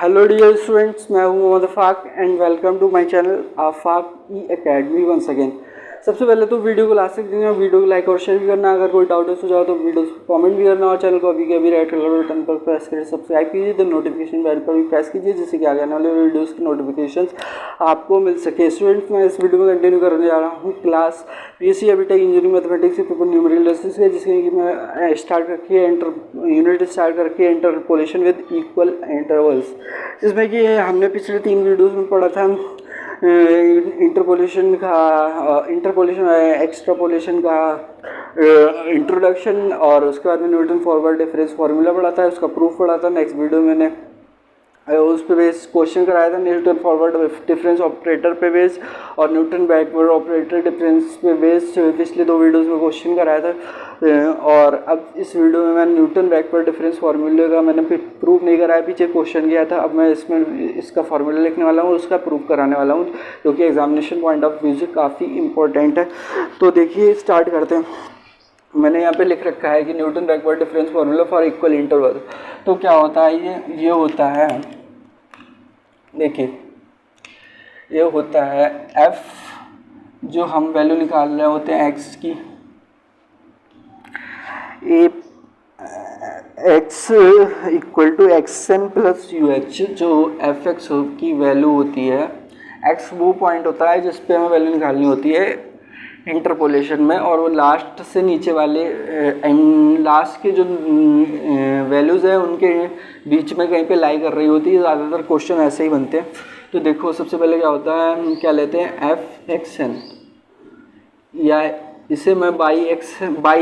Hello dear students, मैं हूं Mohammad Afaq and welcome to my channel Afaq ई एकेडमी वंस अगेन। सबसे पहले तो वीडियो को लास्ट तक देखना, वीडियो को लाइक और शेयर भी करना। अगर कोई डाउट हो सुझाव तो वीडियो को कमेंट भी करना और चैनल को अभी के अभी रेड कलर बटन पर प्रेस करके सब्सक्राइब कीजिए, तो नोटिफिकेशन बेल पर भी प्रेस कीजिए जिससे कि आगे आने वाले वीडियोज़ की नोटिफिकेशन आपको मिल सके। स्टूडेंट्स, मैं इस वीडियो में कंटिन्यू करने जा रहा हूँ क्लास बीएससी अभी tech engineering mathematics paper numerical analysis है, जिसके कि मैं स्टार्ट करके यूनिट स्टार्ट करके इंटरपोलेशन विद इक्वल इंटरवल्स, जिसमें कि हमने पिछले 3 वीडियोस में पढ़ा था इंटरपोलेशन एक्स्ट्रापोलेशन का इंट्रोडक्शन, और उसके बाद में न्यूटन फॉरवर्ड डिफरेंस फार्मूला पढ़ा था, उसका प्रूफ पढ़ा था। नेक्स्ट वीडियो में मैंने उस पे बेस क्वेश्चन कराया था न्यूटन फॉरवर्ड डिफरेंस ऑपरेटर पे बेस और न्यूटन बैकवर्ड ऑपरेटर डिफरेंस पे बेस पिछले 2 वीडियोस में क्वेश्चन कराया था। और अब इस वीडियो में मैं न्यूटन बैकवर्ड डिफरेंस फार्मूले का मैंने प्रूफ नहीं कराया, पीछे क्वेश्चन किया था। अब मैं इसमें इसका फार्मूला लिखने वाला हूँ, उसका प्रूफ कराने वाला हूँ, जो कि एग्जामिनेशन पॉइंट ऑफ व्यू से काफ़ी इंपॉर्टेंट है। तो देखिए, स्टार्ट करते हैं। मैंने यहाँ पे लिख रखा है कि Newton backward difference formula for equal interval. तो क्या होता है, ये होता है, देखिए ये होता है f, जो हम वैल्यू निकाल रहे होते हैं x की, x equal to X N plus U H, जो एफ एक्स की वैल्यू होती है। x वो पॉइंट होता है जिस पे हमें वैल्यू निकालनी होती है इंटरपोलेशन में, और वो लास्ट से नीचे वाले लास्ट के जो वैल्यूज़ हैं उनके बीच में कहीं पे लाई कर रही होती है। ज़्यादातर क्वेश्चन ऐसे ही बनते हैं। तो देखो, सबसे पहले क्या होता है, हम क्या लेते हैं एफ एक्स एन, या इसे मैं बाई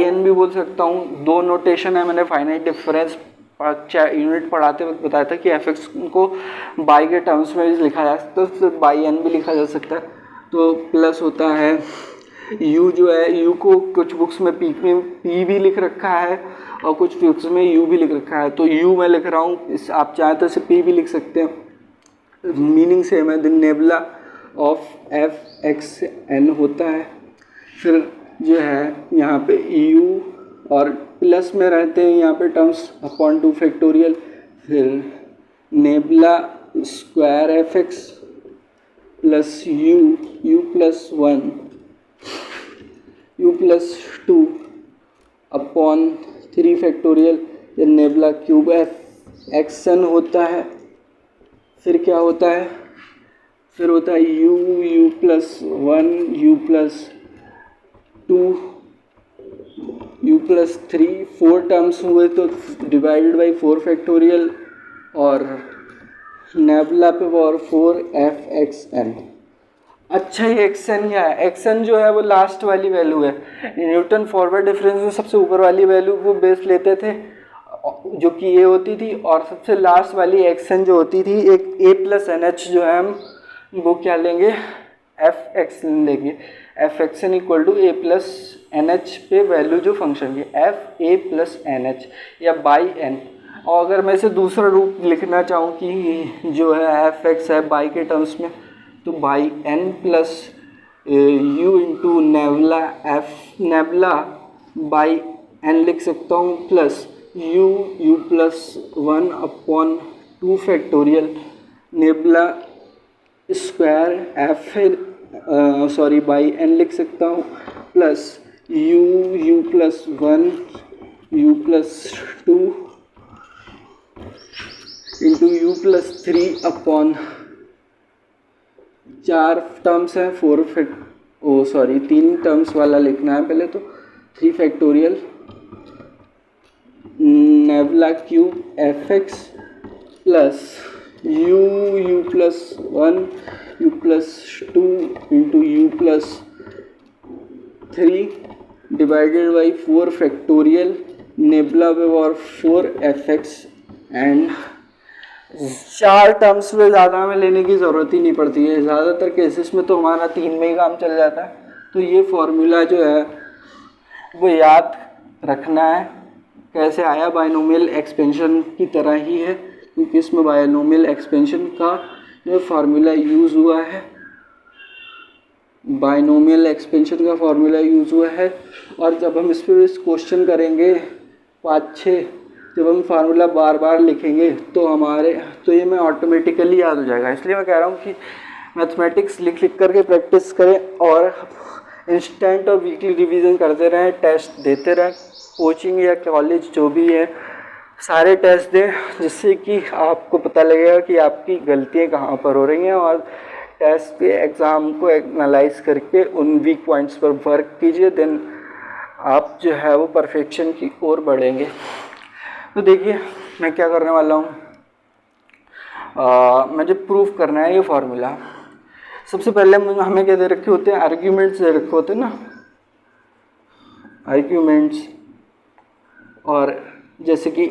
एन भी बोल सकता हूँ। 2 नोटेशन है, मैंने फाइनाइट डिफरेंस यूनिट पढ़ाते वक्त बताया था कि एफ एक्स को बाई के टर्म्स में भी लिखा जा सकता है, तो बाई एन भी लिखा जा सकता है। तो प्लस होता है u, जो है u को कुछ बुक्स में p भी लिख रखा है और कुछ बुक्स में u भी लिख रखा है। तो u मैं लिख रहा हूँ, आप चाहें तो इसे p भी लिख सकते हैं, मीनिंग सेम है। The nabla of F x N होता है। फिर जो है यहाँ पे u और प्लस में रहते हैं यहाँ पे टर्म्स अपॉन 2 फैक्टोरियल, फिर nabla square f x plus u plus 1 u plus 2 upon 3 factorial, ये nabla cube F x N होता है। फिर क्या होता है, फिर होता है u plus 1 u plus 2 u plus 3, 4 terms हुए तो डिवाइडेड बाई 4 फैक्टोरियल, और नेबुला पे पावर 4 एफ एक्स एन। अच्छा, ये एक्स एन क्या है? एक्स एन जो है वो लास्ट वाली वैल्यू है। न्यूटन फॉरवर्ड डिफरेंस में सबसे ऊपर वाली वैल्यू वो बेस लेते थे, जो कि ये होती थी, और सबसे लास्ट वाली एक्स एन जो होती थी, एक ए प्लस एन एच जो है हम वो क्या लेंगे, एफ एक्स एन लेंगे। F x N equal to A plus N H पे वैल्यू जो फंक्शन की F A plus N H या बाई एन। और अगर मैं इसे दूसरा रूप लिखना चाहूँ कि जो है एफ एक्स है बाई के टर्म्स में, तो Y N plus U into nabla Y N लिख सकता हूँ, plus U plus 1 upon 2 factorial nabla square F Y N लिख सकता हूँ, plus U plus 1 U plus 2 into you plus 3 upon 4 terms है 3 टर्म्स वाला लिखना है पहले, तो 3 factorial nabla cube F x plus U plus 1 U plus 2 into you plus 3 divided by 4 factorial nabla पे power 4 f x and 4 terms में ज़्यादा हमें लेने की ज़रूरत ही नहीं पड़ती है। ज़्यादातर केसेस में तो हमारा 3 में ही काम चल जाता है। तो ये फॉर्मूला जो है वो याद रखना है। कैसे आया, बायनोमियल एक्सपेंशन की तरह ही है, क्योंकि इसमें बायनोमियल एक्सपेंशन का जो फार्मूला यूज़ हुआ है, बायनोमियल एक्सपेंशन का फार्मूला यूज़ हुआ है। और जब हम इस पर क्वेश्चन करेंगे 5-6 जब हम फार्मूला बार बार लिखेंगे तो ये मैं ऑटोमेटिकली याद हो जाएगा। इसलिए मैं कह रहा हूँ कि मैथमेटिक्स लिख करके प्रैक्टिस करें और इंस्टेंट और वीकली रिवीजन करते रहें, टेस्ट देते रहें, कोचिंग या कॉलेज जो भी है सारे टेस्ट दें, जिससे कि आपको पता लगेगा कि आपकी गलतियाँ कहाँ पर हो रही हैं, और टेस्ट पे एग्ज़ाम को एनालाइज करके उन वीक पॉइंट्स पर वर्क कीजिए, देन आप जो है वो परफेक्शन की ओर बढ़ेंगे। तो देखिए मैं क्या करने वाला हूँ, मुझे प्रूफ करना है ये फार्मूला। सबसे पहले हमें क्या दे रखे होते हैं, आर्ग्यूमेंट्स दे रखे होते हैं ना, आर्ग्यूमेंट्स, और जैसे कि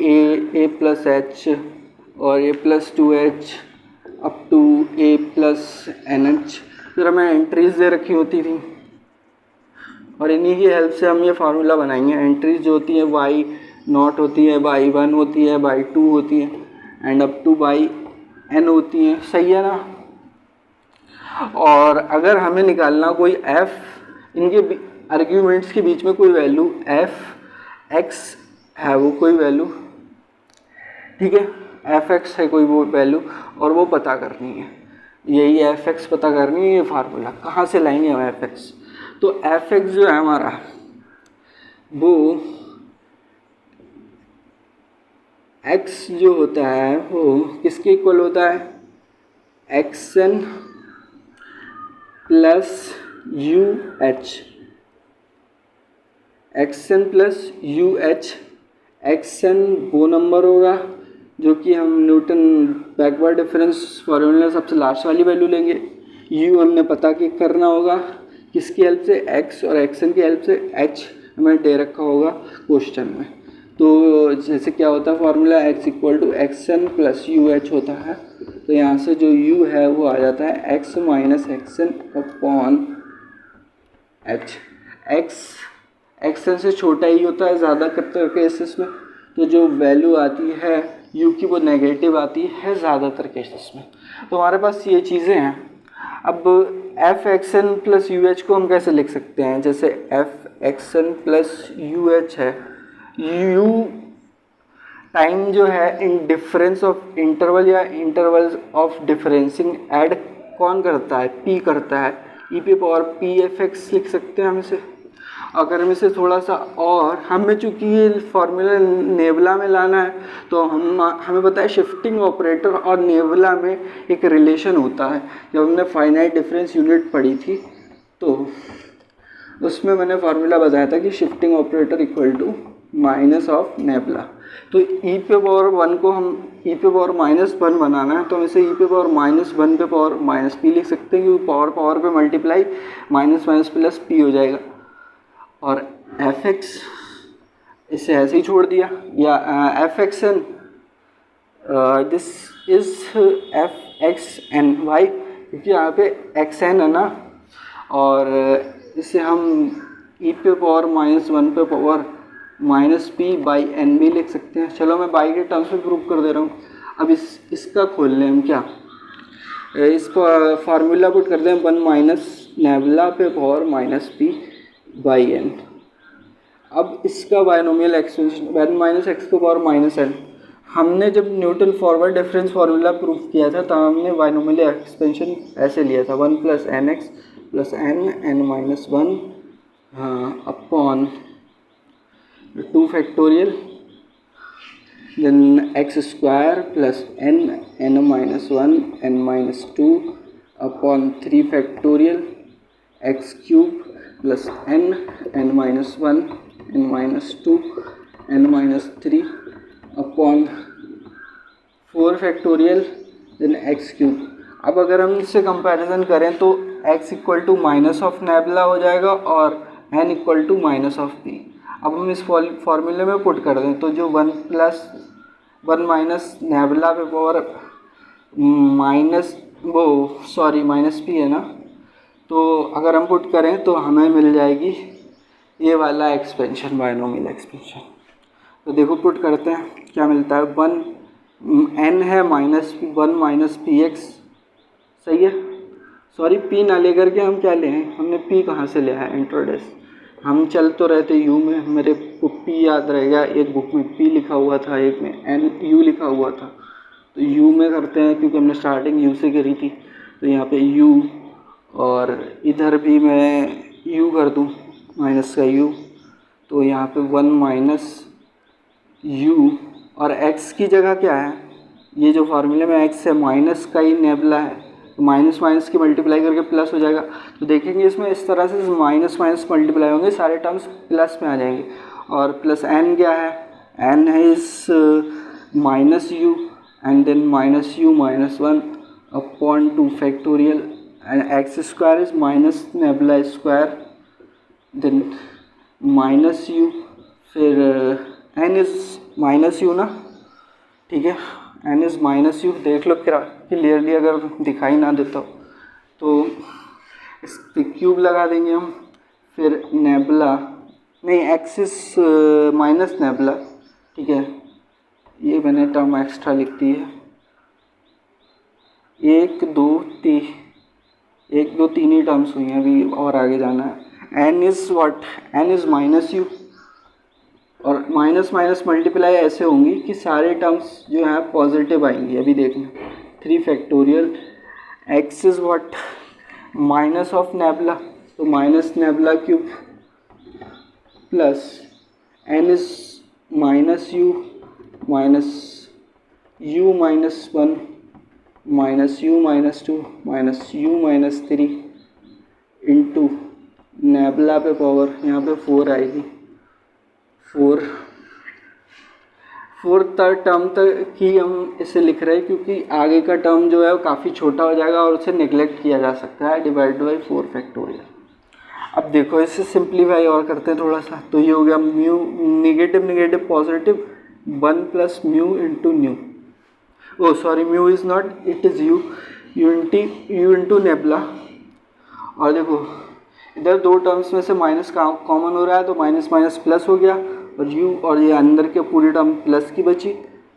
ए प्लस एच और a plus 2h up to A plus NH, फिर हमें एंट्रीज दे रखी होती थी और इन्हीं की हेल्प से हम ये फार्मूला बनाएंगे। एंट्रीज जो होती हैं y0 होती है, y1 होती है, y2 होती है एंड अप टू yn होती हैं, सही है ना। और अगर हमें निकालना कोई f, इनके आर्ग्यूमेंट्स के बीच में कोई वैल्यू f(x) है, वो कोई वैल्यू, ठीक है, f(x) है कोई वो वैल्यू, और वो पता करनी है, यही f(x) पता करनी है। ये फार्मूला कहाँ से लाएंगे हम f(x)? तो f(x) जो है हमारा वो x जो होता है वो किसके इक्वल होता है, xn plus UH, xn plus UH। xn वो नंबर होगा जो कि हम न्यूटन बैकवर्ड डिफरेंस फार्मूला सबसे लास्ट वाली वैल्यू लेंगे। u हमने पता कि करना होगा किसकी हेल्प से, x, और xn की हेल्प से h हमें दे रखा होगा क्वेश्चन में। तो जैसे क्या होता है formula, x equal to xn plus UH होता है, तो यहाँ से जो u है वो आ जाता है x minus xn upon h। xn से छोटा ही होता है ज़्यादातर केसेस में, तो जो वैल्यू आती है u की वो नेगेटिव आती है ज़्यादातर केसेस में। तो हमारे पास ये चीज़ें हैं। अब f(xn प्लस UH को हम कैसे लिख सकते हैं, जैसे f(xn प्लस UH है, u टाइम जो है इन डिफरेंस ऑफ इंटरवल या इंटरवल्स ऑफ डिफरेंसिंग ऐड कौन करता है, p करता है, e⁻p(f(x) लिख सकते हैं हम इसे। अगर हम इसे थोड़ा सा, और हमें चूँकि ये फार्मूला नेबुला में लाना है तो हमें पता है शिफ्टिंग ऑपरेटर और नेबुला में एक रिलेशन होता है। जब हमने फाइनाइट डिफरेंस यूनिट पढ़ी थी तो उसमें मैंने फार्मूला बताया था कि shifting operator equal to minus of nabla. तो e⁻1 को हम e⁻−1 बनाना है तो हम इसे e⁻−1 पे पावर माइनस p लिख सकते हैं, क्योंकि पावर पे multiply minus minus plus p हो जाएगा। और f(x) इसे ऐसे ही छोड़ दिया, या f(xn) this is f(xn) Y, क्योंकि यहाँ पे xn है ना, और इसे हम e⁻−1 पे पावर माइनस p/n भी लिख सकते हैं। चलो मैं बाई के टर्म्स में प्रूव कर दे रहा हूँ। अब इसका खोल लें हम, क्या इस फार्मूला पुट कर दें 1 माइनस नेबुला पे पावर माइनस p/n। अब इसका बायनोमियल एक्सपेंशन 1 माइनस x को पावर माइनस n, हमने जब Newton forward difference formula proof किया था तब हमने बायनोमियल एक्सपेंशन ऐसे लिया था 1 plus nx plus n(n−1) upon 2 factorial then x square plus n(n−1) n-2 upon 3 factorial x cube plus n(n−1) n-2 n-3 upon 4 factorial then x cube. अब अगर हम इससे कंपैरिजन करें तो x equal to minus of nabla हो जाएगा और n equal to minus of p। अब हम इस फॉर्मूले में पुट कर दें तो जो 1 माइनस नेबुला पे पावर माइनस p है ना, तो अगर हम पुट करें तो हमें मिल जाएगी ये वाला एक्सपेंशन, बायनोमियल एक्सपेंशन। तो देखो पुट करते हैं क्या मिलता है, 1 n है -1 माइनस px, सही है। सॉरी p ना लेकर के हम क्या ले हैं, हमने p कहाँ से लिया है, इंट्रोडस, हम चल तो रहे थे यू में, मेरे को पी याद रह गया, एक बुक में पी लिखा हुआ था, एक में एन यू लिखा हुआ था, तो यू में करते हैं क्योंकि हमने स्टार्टिंग यू से करी थी। तो यहाँ पे यू, और इधर भी मैं यू कर दूँ, माइनस का यू, तो यहाँ पे 1 माइनस यू, और x की जगह क्या है, ये जो फार्मूले में x है माइनस का ही नेबला है, तो माइनस माइनस की मल्टीप्लाई करके प्लस हो जाएगा। तो देखेंगे इसमें इस तरह से माइनस माइनस मल्टीप्लाई होंगे, सारे टर्म्स प्लस में आ जाएंगे। और प्लस n क्या है, n है is minus U and then minus you minus 1 upon 2 factorial, and X square is minus nabla square, then minus U, फिर n इज माइनस यू ना, ठीक है, n इज माइनस यू, देख लो clearly अगर दिखाई ना देता हो तो इस पे क्यूब लगा देंगे हम, फिर नेबला नहीं x इज माइनस नेबला, ठीक है, ये मैंने टर्म एक्स्ट्रा लिख दी है, 1 2 3 ही टर्म्स हुई हैं, अभी और आगे जाना है। n is what, n is minus you, और माइनस माइनस मल्टीप्लाई ऐसे होंगी कि सारे टर्म्स जो हैं पॉजिटिव आएंगी। अभी देखना 3 factorial, x is what, minus of nabla, तो minus nabla cube, plus n is minus you minus 1 minus you minus 2 minus you minus 3 into nabla पे पावर यहाँ पे 4 आएगी, 4th टर्म तक ही हम इसे लिख रहे हैं क्योंकि आगे का टर्म जो है वो काफ़ी छोटा हो जाएगा और उसे नेग्लेक्ट किया जा सकता है, डिवाइड बाई 4 फैक्टोरियल। अब देखो इसे सिंप्लीफाई और करते हैं थोड़ा सा, तो ये हो गया mu negative negative positive 1 plus mu into nu, oh sorry mu is not, it is U into nabla. और देखो इधर दो टर्म्स में से माइनस कॉमन हो रहा है तो माइनस माइनस प्लस हो गया, और यू और ये अंदर के पूरी टर्म प्लस की बची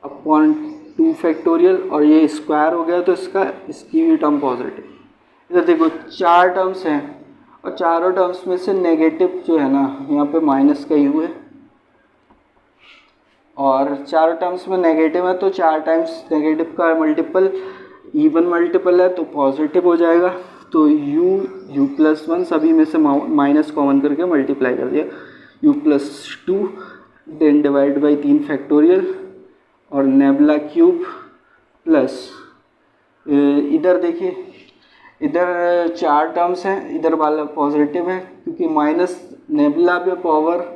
अपॉन 2 फैक्टोरियल, और ये स्क्वायर हो गया तो इसकी भी टर्म पॉजिटिव। इधर देखो 4 टर्म्स हैं और चारों टर्म्स में से नेगेटिव जो है ना यहाँ पे माइनस का यू है, और चारों टर्म्स में नेगेटिव है तो 4 टाइम्स नेगेटिव का मल्टीपल इवन मल्टीपल है तो पॉजिटिव हो जाएगा। तो यू प्लस 1 सभी में से माइनस कॉमन करके मल्टीप्लाई कर दिया, U plus 2 then divide by 3 factorial, और नेबला क्यूब प्लस इधर देखिए इधर 4 टर्म्स हैं, इधर वाला पॉजिटिव है क्योंकि माइनस नेबला पे पावर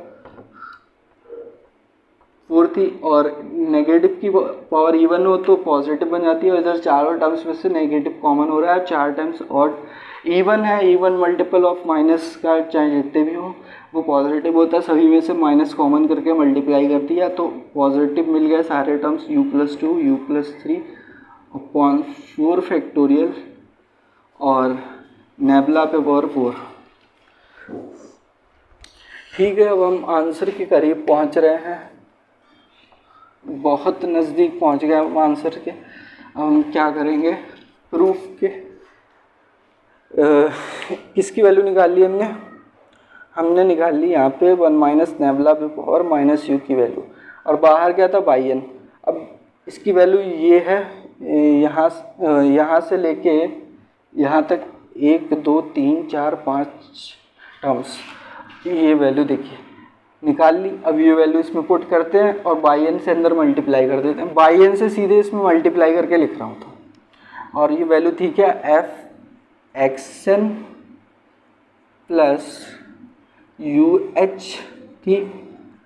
4 थी और नेगेटिव की पावर इवन हो तो पॉजिटिव बन जाती है, और इधर चारों टर्म्स में से नेगेटिव कॉमन हो रहा है 4 टाइम्स, और इवन है, इवन मल्टीपल ऑफ माइनस का चाहे जितने भी हो वो पॉजिटिव होता है, सभी में से माइनस कॉमन करके मल्टीप्लाई कर दिया तो पॉजिटिव मिल गए सारे terms, u plus 2 u plus 3 upon 4 factorial और नेबला पे पावर 4। ठीक है, अब हम आंसर के करीब पहुंच रहे हैं, बहुत नज़दीक पहुंच गए हम आंसर के। हम क्या करेंगे, प्रूफ के किसकी वैल्यू निकाल ली हमने निकाल ली यहाँ पे 1 माइनस नेबला पे पावर माइनस यू की वैल्यू, और बाहर क्या था बाई एन। अब इसकी वैल्यू ये है, यहाँ से लेके यहाँ तक 1 2 3 4 5 टर्म्स, ये वैल्यू देखिए निकाल ली। अब ये वैल्यू इसमें पुट करते हैं और बाई एन से अंदर मल्टीप्लाई कर देते हैं, बाई एन से सीधे इसमें मल्टीप्लाई करके लिख रहा हूँ तो, और ये वैल्यू थी क्या, F x N plus U H थी,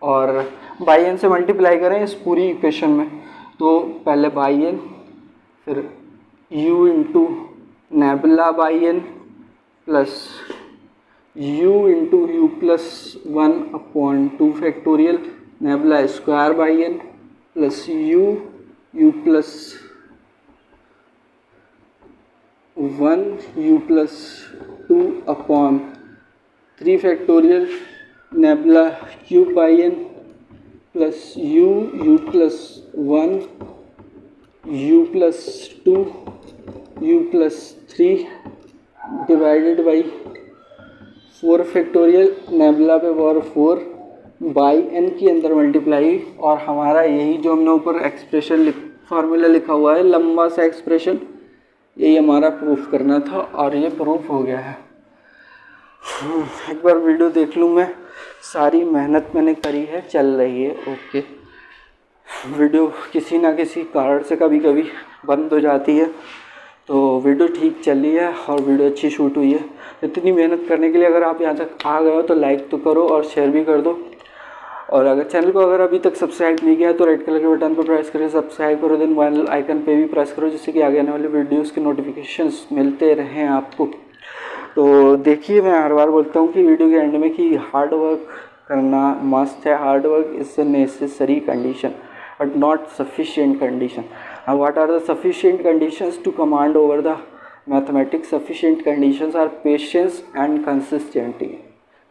और बाई एन से मल्टीप्लाई करें इस पूरी इक्वेशन में, तो पहले बाई एन फिर u into nabla Y N plus u into you plus 1 upon 2 factorial nabla square Y N plus U plus 1 u plus 2 upon 3 factorial nabla cube Y N plus U plus 1 u plus 2 u plus 3 divided by 4 4 factorial nabla पे power 4 Y n के अंदर multiply, और हमारा यही जो हमने ऊपर expression formula लिखा हुआ है लंबा सा एक्सप्रेशन, यही हमारा प्रूफ करना था और ये प्रूफ हो गया है। एक बार वीडियो देख लूँ मैं, सारी मेहनत मैंने करी है, चल रही है ओके। वीडियो किसी ना किसी कारण से कभी कभी बंद हो जाती है, तो वीडियो ठीक चली है और वीडियो अच्छी शूट हुई है। इतनी मेहनत करने के लिए अगर आप यहाँ तक आ गए हो तो लाइक तो करो और शेयर भी कर दो, और अगर चैनल को अगर अभी तक सब्सक्राइब नहीं किया है तो रेड कलर के बटन पर प्रेस करके सब्सक्राइब करो, देन बेल आइकन पे भी प्रेस करो, जिससे कि आगे आने वाले वीडियोस के नोटिफिकेशंस मिलते रहें आपको। तो देखिए, मैं हर बार बोलता हूँ कि वीडियो के एंड में कि हार्ड वर्क करना मस्ट है। Hard work is a necessary condition but not sufficient condition. What are the sufficient conditions to command over the mathematics? Sufficient conditions are patience and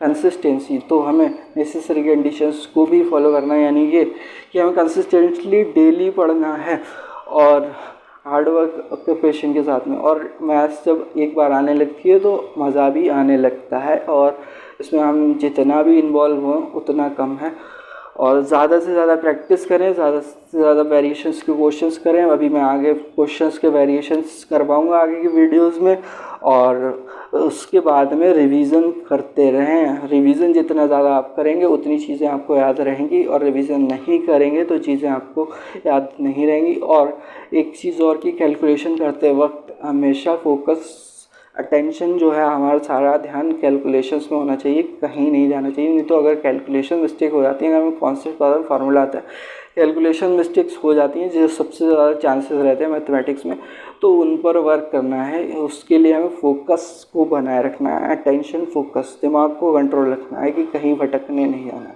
consistency. तो हमें necessary conditions को भी follow करना है, यानी कि हमें कंसिस्टेंटली डेली पढ़ना है और हार्ड वर्क अपने पेशेंस के साथ में। और मैथ्स जब एक बार आने लगती है तो मज़ा भी आने लगता है, और इसमें हम जितना भी इन्वॉल्व हों उतना कम है। और ज़्यादा से ज़्यादा प्रैक्टिस करें, ज़्यादा से ज़्यादा वेरिएशंस के क्वेश्चंस करें। अभी मैं आगे क्वेश्चंस के वेरिएशंस करवाऊँगा आगे की वीडियोज़ में, और उसके बाद में रिवीजन करते रहें। रिवीजन जितना ज़्यादा आप करेंगे उतनी चीज़ें आपको याद रहेंगी, और रिवीजन नहीं करेंगे तो चीज़ें आपको याद नहीं रहेंगी। और एक चीज़ और की कैलकुलेशन करते वक्त हमेशा फोकस अटेंशन जो है, हमारा सारा ध्यान कैलकुलेशंस में होना चाहिए, कहीं नहीं जाना चाहिए। नहीं तो अगर कैलकुलेशन मिस्टेक हो जाती है, अगर हमें कॉन्सेप्ट का फार्मूला आता है, कैलकुलेशन मिस्टेक्स हो जाती हैं जो सबसे ज़्यादा चांसेस रहते हैं मैथमेटिक्स में, तो उन पर वर्क करना है। उसके लिए हमें फोकस को बनाए रखना है, अटेंशन फोकस, दिमाग को कंट्रोल रखना है कि कहीं भटकने नहीं आना।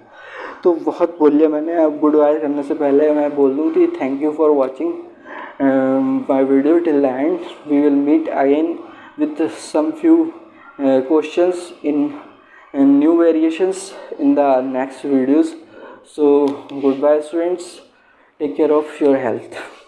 तो बहुत बोल लिया मैंने। अब गुड बाय करने से पहले मैं बोल दूँ कि thank you for watching my video till the end. We will meet again with some few questions in new variations in the next videos. So goodbye students, take care of your health.